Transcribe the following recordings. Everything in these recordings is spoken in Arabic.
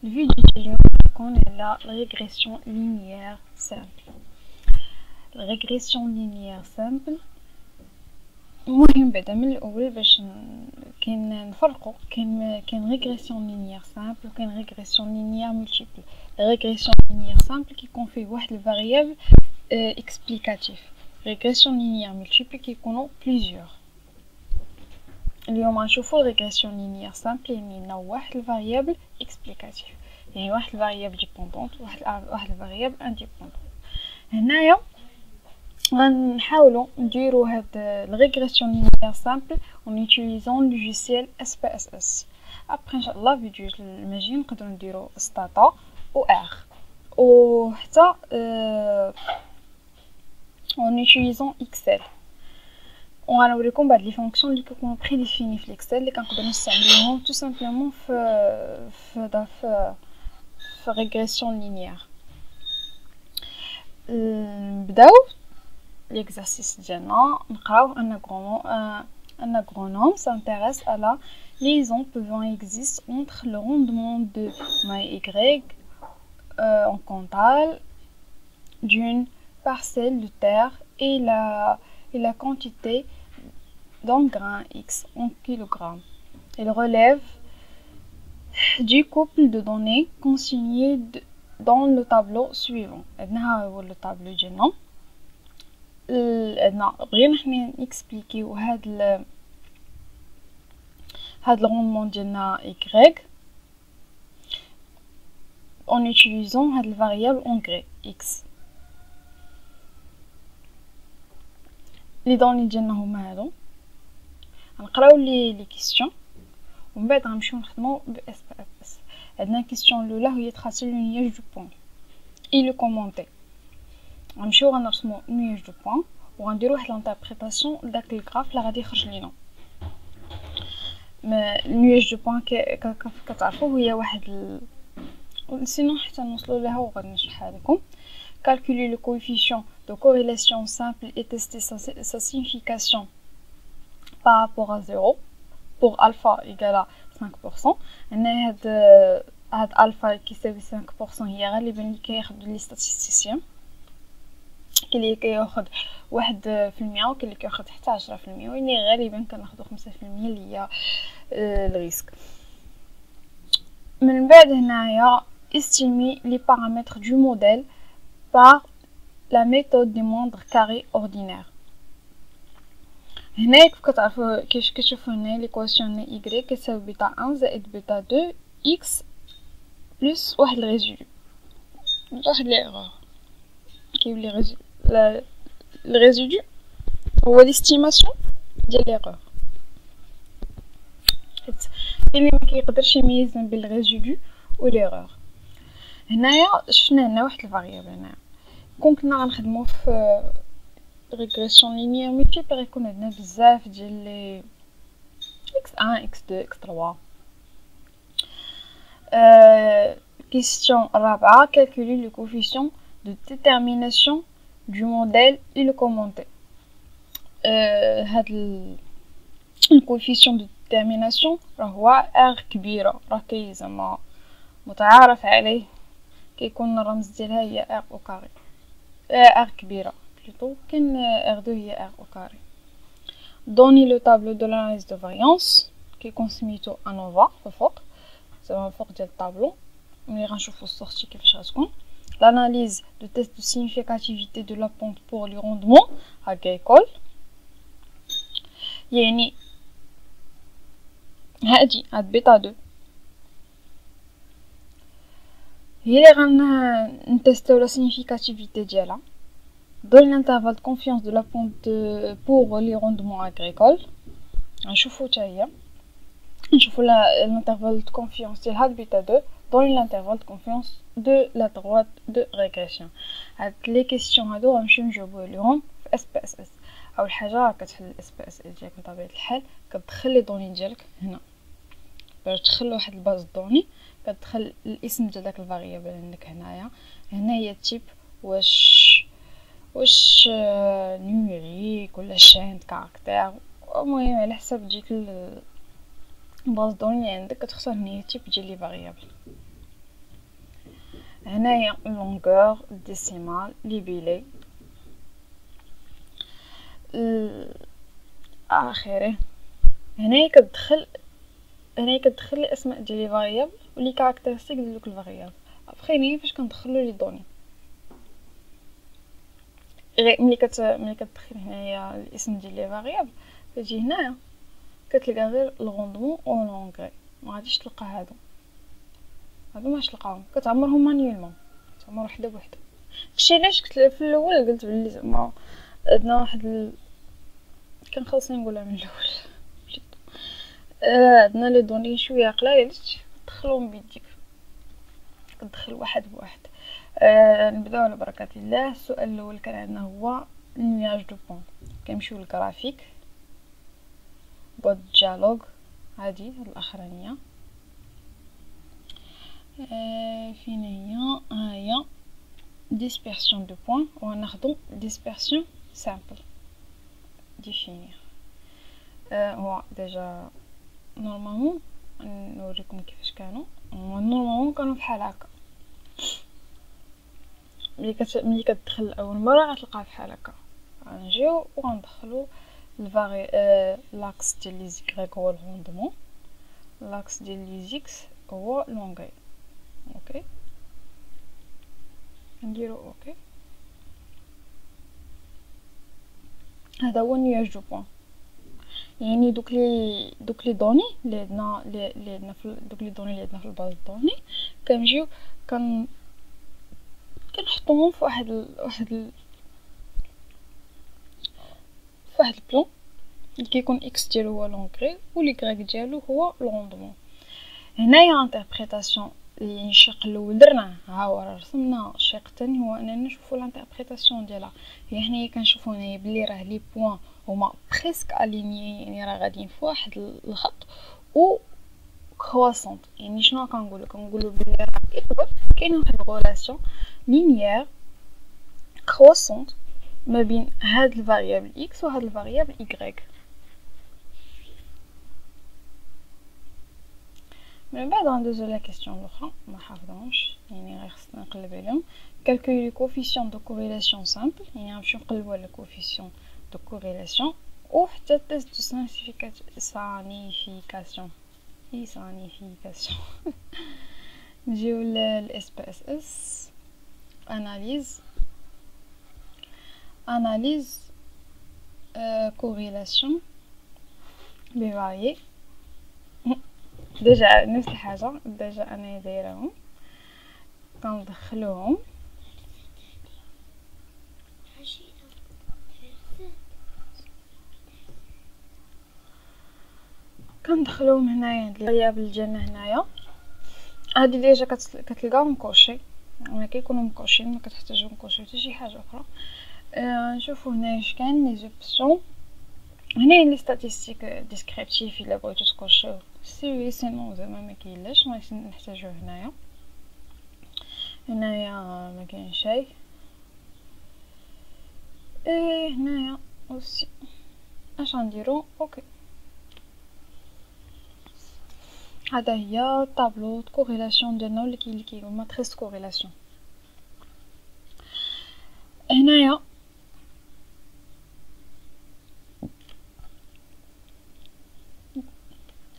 الفيديو اليوم يكون على الريغريسيون لينيير سامبل. الريغريسيون لينيير سامبل مهم بعدا من الاول باش كاين نفرقوا كاين ريغريسيون لينيير سامبل وكاين ريغريسيون لينيير مولتيبل. ريغريسيون لينيير سامبل كيكون فيه واحد الفاريابل اكسبليكاتيف. ريغريسيون لينيير مولتيبل كيكونوا بليزيور. اليوم غنشوفوا الريغريسيون لينيير سامبل يعني لنا واحد الفاريابل اكسبليكاتيف، يعني واحد الفاريابل ديبوندونت واحد الفاريابل انديبوندونت. هنايا غنحاولوا نديروا هاد الريغريسيون لينيير سامبل en utilisant le logiciel SPSS. après ان شاء الله فيديو الماجي نقدروا نديروا ستاتا و ار و حتى en utilisant excel. وغنوريكم بعض لي فونكسيون اللي كيكونوا بري ديفيني في الاكسل اللي كنقدروا نستعملوهم تو سامبلومون في ريغريسيون لينيير. نبداو l'exercice ديالنا. نقراو un agronome s'intéresse à la liaison pouvant exister entre le rendement de y en quantale d'une parcelle de terre et la quantité d'un grain X en kilogrammes. Il relève du couple de données consignées dans le tableau suivant. هذا هو الطابلو ديالنا. بغينا حنا نكسبليكيو هاد الروندمون ديالنا y en utilisant هاد الفاريابل اونغري x. لي دوني ديالنا هما هادو. غنقراو لي كيسيون ومن بعد غنمشيو نخدمو ب اس بي اس. عندنا كيسيون الاولى هي تراسي لو نياج دو بوين اي لو كومونتي. غنمشيو غنرسمو نياج دو بوين وغنديرو واحد لانتربريتاسيون داك الغراف اللي غادي يخرج لينا. نياج دو بوين كتعرفوا هي واحد سينو حتى نوصلوا لها وغادي نشرحها لكم. calculer le coefficient de corrélation simple et tester sa signification par rapport à 0 pour alpha égale à 5%. هاد alpha كيساوي 5% هي غالبا اللي كياخدو لي ستاتستيسيان، كاين اللي كياخد 1% وكاين اللي كياخد حتى 10%، ويعني غالبا كناخدو 5% اللي هي الريسك. من بعد هنايا estimer les paramètres du modèle par la méthode des moindres carrés ordinaires. هنا كتعرفوا كيفاش كتشوفوا هنا ليكواسيون y كتساوي بيتا 1 زائد بيتا 2 x بلس واحد الريزيدو، واحد ليغور كيولي الريزيدو هو ليستيماسيون ديال ليغور. اللي ما كيقدرش يميز بين الريزيدو و ليغور. هنايا شفنا هنا واحد الفاريابل. هنا كون كنا غنخدمو في ريغريسيون لينيير مولتيبل غيكون عندنا بزاف ديال لي x1 x2 x3. question الرابعه calculer le coefficient de détermination du modèle et le commenter. هاد الكوفيسيون دو ديتيرميناسيون راه هو r كبيره، راه كاين زعما متعارف عليه كيكون الرمز ديالها هي r او كاري، r كبيره بلوتو كاين r2 هي r او كاري. دوني لو طابلو دو لاناليز دو فاريانس كيكون سميتو انوفا في الفوق، زعما الفوق ديال الطابلو ملي غنشوفو السورتي كيفاش غتكون. l'analyse de test de significativité de la pente pour le rendement agricole. يعني هاد بيتا 2 هي اللي غنتيستيو لا سيغنيفيكاتيفيتي ديالها. dans l'intervalle de confiance de la pente pour les rendements agricoles. غنشوفو حتى هي نشوفو l'intervalle de confiance ديال هاد بيتا 2 dans l'intervalle de confiance de la droite de régression. هاد لي كيسيون هادو غنمشيو نجاوبو عليهم في اس بي اس اس. اول حاجه راه كتحل الاس بي اس اس ديالك بطبيعه الحال، كتدخل لي دوني ديالك هنا باش تدخل واحد الباز دوني، كتدخل الاسم ديال داك الفاريابل عندك هنايا. هنا هي التيب واش نيميريك ولا شين كاركتير، المهم على حسب ديك الباز دوني عندك كتختار هنا التيب ديال لي فاريابل. هنايا لونغور ديسيمال ليبيلي اخره. هنايا كتدخل الاسماء ديال لي فاريابل ولي كاركتيرستيك ديال دوك الفاريابل. ابخي فاش كندخلو لي دوني غير ملي كتدخل هنايا الاسم ديال لي فاريابل كتجي هنايا كتلقى غير الغوندمون او لونغري، ما غاديش تلقى هادو ما تلقاهم، كتعمرهم مانيولمون، كتعمر وحده بوحده. داكشي علاش كنت في الاول قلت بلي زعما عندنا واحد كنخلصني نقولها من الاول عندنا لي دوني شويه قليل تدخلهم بيديك، كتدخل واحد بواحد. نبداو على بركه الله. السؤال الاول كان عندنا هو لينياج دو بون. كنمشيو للغرافيك بواد ديالوغ هادي الاخرانيه فين هي dispersion de points وناخدو dispersion simple définir. هو ديجا نورمالمون نوريكم كيفاش كانوا. نورمالمون كانوا بحال هكا، ملي كتدخل اول مره غتلقى بحال هكا. غنجيو وغندخلو الفاري لاكس ديال لي زيكغيك هو الروندمون، لاكس ديال لي زيكس هو لونغي. اوكي نديرو اوكي. هذا هو نياج دو بوين، يعني دوك لي دوني اللي عندنا في دوك لي دوني اللي عندنا في الباز دوني كنجيو كنحطوهم في واحد البلان اللي كيكون اكس ديالو هو لونغري و لي غريك ديالو هو الروندمون. هنايا انتربريتاسيون اللي الشق الاول درناه ها هو رسمنا. الشق الثاني هو اننا نشوفوا الانتربريتاسيون ديالها. يعني حنايا كنشوفوا هنايا بلي راه لي بوين هما بريسك اليني، يعني راه غاديين في واحد الخط و كرواسونت. يعني شنو كنقولوا بلي راه كيكبر كاينه واحد الريلاسيون لينيير كرواسونت ما بين هاد الفاريابل اكس وهاد الفاريابل ايغريك. من بعد غندوزو لا كيسيون الاخرى ما حافظهمش، يعني غير خصنا نقلب عليهم. كالكولي لي كوفيسيون دو كوريلاسيون سامبل، يعني غنمشيو نقلبوا على كوفيسيون دو كوريلاسيون وحتى تيست دو سانيفيكاسيون نجيو للاس بي اس اس اناليز كوريلاسيون بفاريي. ديجا نفس الحاجه ديجا انا دايرهم كندخلوهم هنايا عند الفاريابل ديالنا. هنايا هادي ديجا كتلقاهم مكوشي، يعني كيكونوا مكوشين ما كتحتاجوا نكوشيو حتى شي حاجه اخرى. نشوفوا هنايا اش كاين لي زوبسيون. هنايا لي ستاتيستيك ديسكريبتيف الا بغيتو تكوشيو سي سينو زعما ما كاينلاش ما نحتاجوه. هنايا ما كاين شيء. هنايا اوسي اش غنديرو اوكي. هذا هي طابلو كوريلاسيون ديالنا اللي كيقول ماتريس كوريلاسيون. هنايا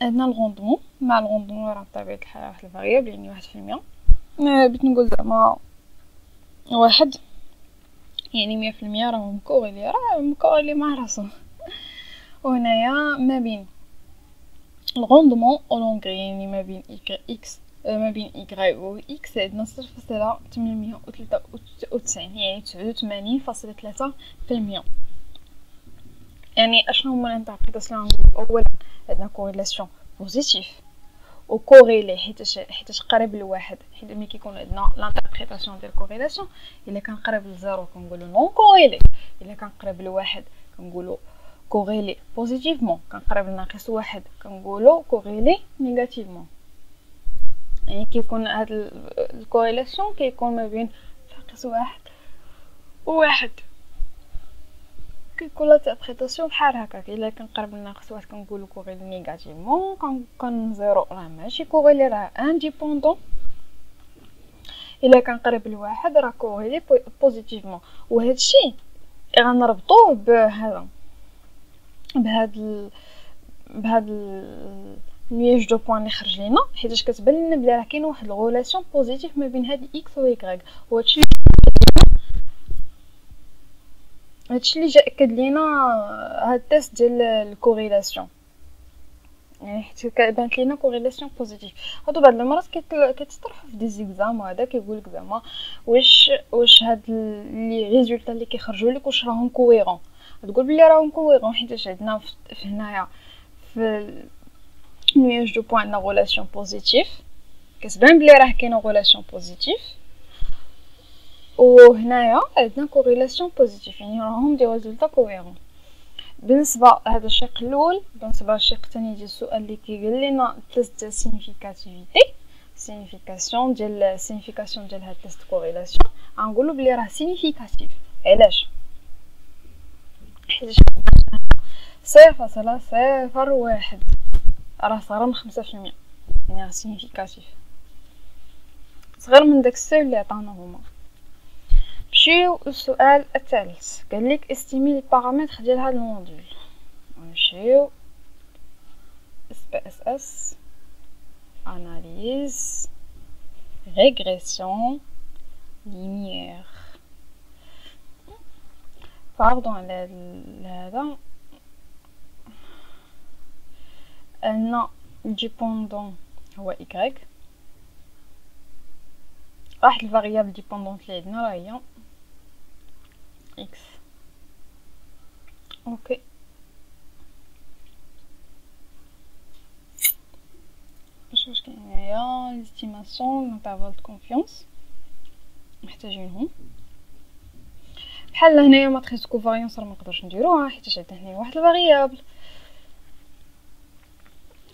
عندنا الغوندمون. مع الغوندمون راه بطبيعه الحال واحد الفاريابل يعني 1%. بغيت نقول زعما واحد يعني 100% راه مكوريلي مع راسو. وهنايا ما بين الغوندمون و لونغري، يعني ما بين اكس ما بين ايغري و اكس عندنا 0.893 يعني 89.3%. يعني اشنو هما الانتربريتاسيون؟ اولا عندنا كوريلاسيون بوزيتيف و كوريلي حيتاش قريب لواحد، حيت ملي كيكون عندنا لانتربريتاسيون ديال كوريلاسيون الا كان قريب لزيرو كنقولوا نون كوريلي، الا كان قريب لواحد كنقولوا كوريلي بوزيتيفمون، كان قريب لناقص واحد كنقولوا كوريلي نيجاتيفمون. يعني كيكون هاد الكوريلاسيون كيكون ما بين ناقص واحد وواحد، كيكون لانتربريتاسيون بحال هكاك. الا كان قريب لناقص واحد كنقولوا كوريلي نيجاتيفمون، كان زيرو راه ماشي كوريلي راه انديبوندون. الا كان قريب لواحد راه كوريلي بوزيتيفمون. وهذا الشيء غنربطوه بهاد نياج دو بوين اللي خرج لينا، حيتاش كتبان لنا بلي راه كاين واحد الغولاسيون بوزيتيف ما بين هاد اكس و واي. وهادشي اللي جا اكد لينا هاد التيست ديال الكوريلاسيون، يعني حيت كبانت لينا كوريلاسيون بوزيتيف. هادو بعض المرات كيتطرحوا في دي زيكزام، وهذا كيقولك زعما واش هاد لي ريزولطا اللي كيخرجوا لك واش راهم كويرون. تقول بلي راهم كويرون حيتاش عندنا في هنايا في نياج دو بوين لا غولاسيون بوزيتيف، كتبان بلي راه كاينه غولاسيون بوزيتيف، وهنايا عندنا كوريلاسيون بوزيتيف، يعني راهم دي ريزولطا كويرون. بالنسبه هذا الشق الاول. بالنسبه للشق الثاني ديال السؤال اللي كيقول لنا تيست ديال سينيفيكاتيفيتي، سينيفيكاسيون ديال هاد التيست كوريلاسيون، غنقولوا بلي راه سينيفيكاتيف. علاش؟ حيت 0.01 راه صغر من 5%، يعني راه سينيفيكاتيف، صغير من داك السؤال اللي عطانا هما. نمشيو للسؤال الثالث، قالك استيمي لي بارامتر ديال هذا الموديل. نمشيو SPSS analyse régression linéaire. باردون على هذا، ان ديبوندون هو y، واحد الفاريابل ديبوندونت اللي عندنا راه هي x. اوكي، واش كاين هنايا؟ ليستيماسيون انترفال دو كونفيونس محتاجينهم. بحال هنايا ماتريس كوفاريونس راه منقدرش نديروها حيت عندنا هنا واحد الفاريابل،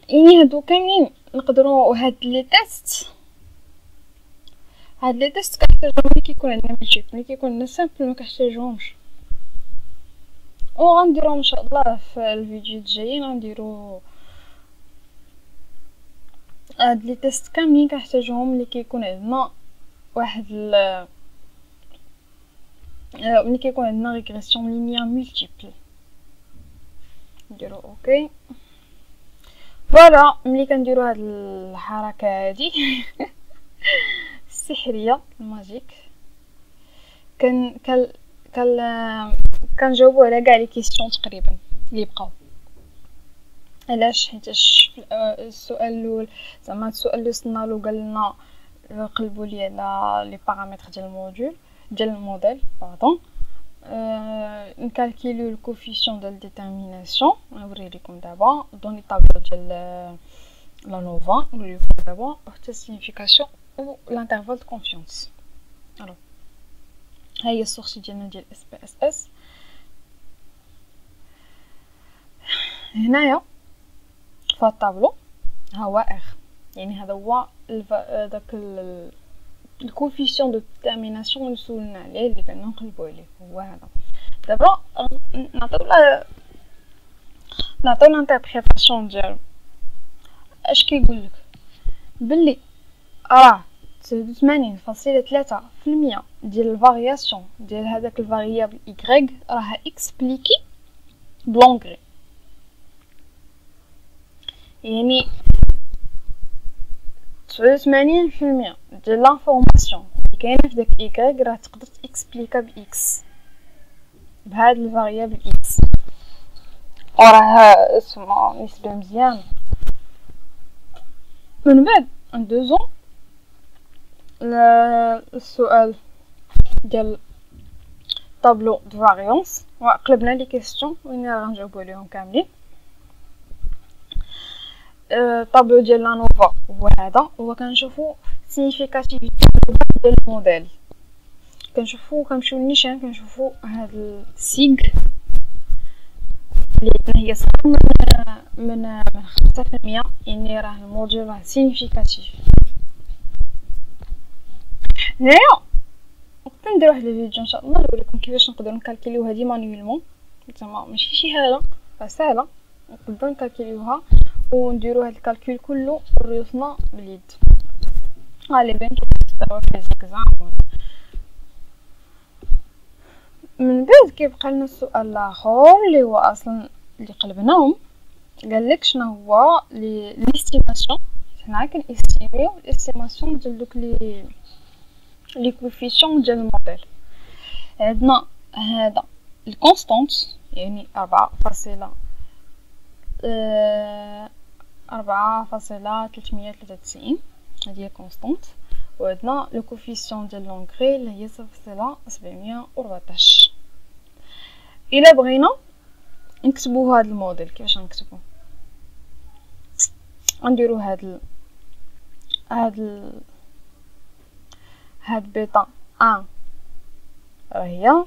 يعني هادو كاملين نقدروا هاد لي تيست كنحتاجوهم ملي كيكون عندنا ملتيب، ملي كيكون عندنا سامبل ما كنحتاجوهمش. وغنديروهم ان شاء الله في الفيديو الجايين، غنديرو هاد لي تيست كاملين كنحتاجوهم ملي كيكون عندنا واحد ملي كيكون عندنا ريغريسيون لينيير ملتيبل. نديرو اوكي. فوالا، ملي كنديرو هاد الحركه هادي السحريه الماجيك كنجاوبو على كاع لي كيسيون تقريبا اللي بقاو. علاش؟ حيتاش السؤال الاول زعما السؤال اللي وصلنا له قال لنا قلبوا لي على لي بارامتر ديال الموديل باردون، نكالكيلو الكوفيسيون ديال ديتيرميناسيون. نوري لكم دابا دوني طابلو ديال لا نوفا، نوري لكم دابا حتى سينيفيكاسيون و لانترفال دو كونفيونس. الو ها هي السورسي ديالنا ديال SPSS. هنايا في الطابلو ها هو يعني هذا هو داك الكوفيسيون دو ديتيرميناسيون اللي سولنا عليه اللي كنا نقلبوا عليه، هو هذا. دابا نعطيو لانتربريتاسيون ديالو. اش كيقول لك؟ بلي راه 89.3% ديال الفارياسيون ديال هذاك الفاريابل y راه اكسبليكي بلونغري، يعني 89% ديال لانفورماسيون اللي كاينه في داك y راه تقدر تاكسبليكا باكس، بهاد الفاريابل x. وراه اسمها نسبه مزيان. من بعد ندوزو السؤال ديال طابلو دو فاريونس، وقلبنا لي كيسيون وين غنجاوبو عليهم كاملين. طابلو ديال لا نوفا هو هذا، هو كنشوفو سينيفيكاتيفيتي ديال الموديل، كنمشيو للنيشان كنشوفو هاد السيغ اللي هي صغر من 5%، يعني راه الموديل راه سينيفيكاتيف. هنايا نقدر ندير واحد الفيديو ان شاء الله نوريكم كيفاش نقدروا نكالكيليو هذه مانيويلمون، زعما ماشي شي حاجه راه سهله، نقدروا نكالكيليوها ونديروا هذا الكالكول كله بريوسنا باليد. لي بان سوا في زيكزام. من بعد كيبقى لنا السؤال الاخر اللي هو اصلا اللي قلبناهم، قال لك شنو هو ليستيماسيون. حنا كنستيميو الاستيماسيون ديال دوك لي كوفيسيون ديال الموديل. عندنا هذا الكونستانت يعني 4.393 هذه هي كونستانت، وعندنا لو كوفيسيون ديال لونغري اللي هي 0.714. الا بغينا نكتبوا هذا الموديل كيفاش نكتبوه؟ غنديروا هاد بيتا 1 راه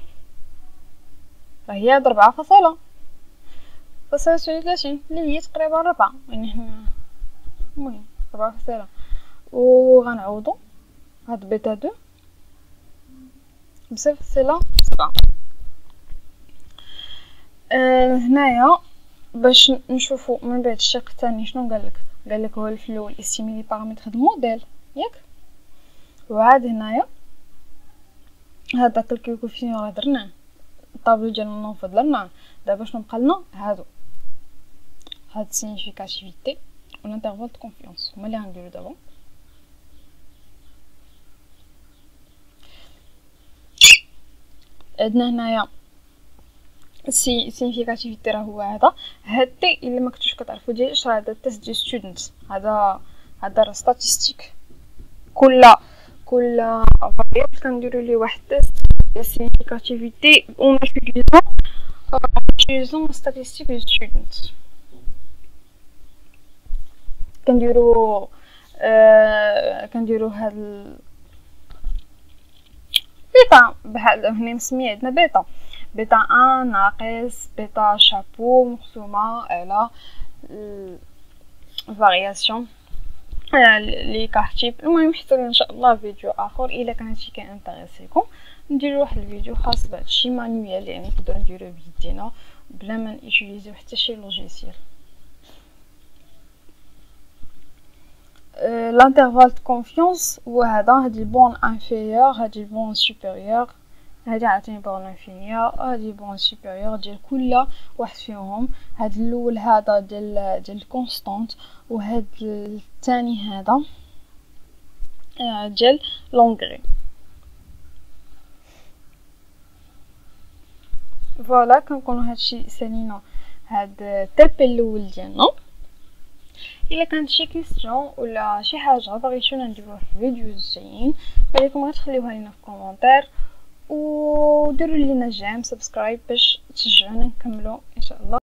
هي 4.33 اللي هي تقريبا 4 يعني حنا المهم 4. وغنعوضوا هاد بيتا 2 ب0.7. هنايا باش نشوفوا من بعد الشق الثاني شنو قالك هو في الاول استيمي لي بارامتر د موديل ياك. وعاد هنايا هذاك الكوفيسيون راه درناه، الطابلو ديالنا نوفض درناه. دابا شنو بقى لنا؟ هاد سينيفيكاتيفيتي و لانترفال د كونفيونس هما اللي غنديرو دابا. عندنا هنايا سينيفيكاتيفيتي راه هو هاد تي اللي ما كنتوش كتعرفوا ديال اش راه هذا التيست ديال ستودنت. هذا راه ستاتستيك، كل فاريابل كنديروا ليه واحد تيست ديال سينيفيكاتيفيتي اون utilisons statistique de students. كنديروا هاد بيتا بحال هنا مسميه عندنا بيتا 1 ناقص بيتا شابو مقسومه على الفارياسيون لي كارتيب. المهم حتى ان شاء الله فيديو اخر الا كان هادشي كينتريسيكم نديروا واحد الفيديو خاص بهذا الشيء مانيوال، يعني نقدروا نديروه بيدينا بلا ما نيوتيليزيو حتى شي لوجيسيال. l'intervalle de confiance هاد البون انفيريور هاد البون سوبيريور هادي عاوتاني بون انفيريور هادي بون سوبيريور ديال كل واحد فيهم. هاد الاول هذا ديال الكونستانت وهاد الثاني هذا ديال لونغري. فوالا كنكونوا هادشي سالينا هاد التربي الاول ديالنا. الا كانت شي كيسيون ولا شي حاجه بغيتونا نديروها في الفيديوز الجايين فليكم غير تخليوها لينا في كومونتير وديروا لينا جيم سبسكرايب باش تشجعونا نكملوا ان شاء الله.